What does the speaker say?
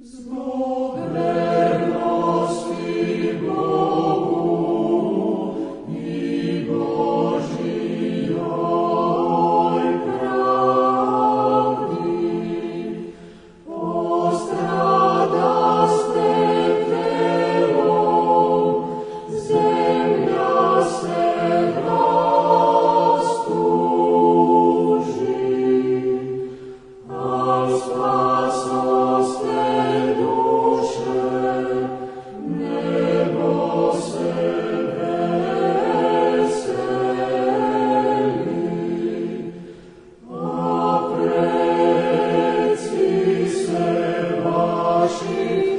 Zbog vernosti Bogu i Božijoj pravdi, postradaste telom, zemlja se rastuži, a spasoste duše, nebo se veseli, a preci se vaši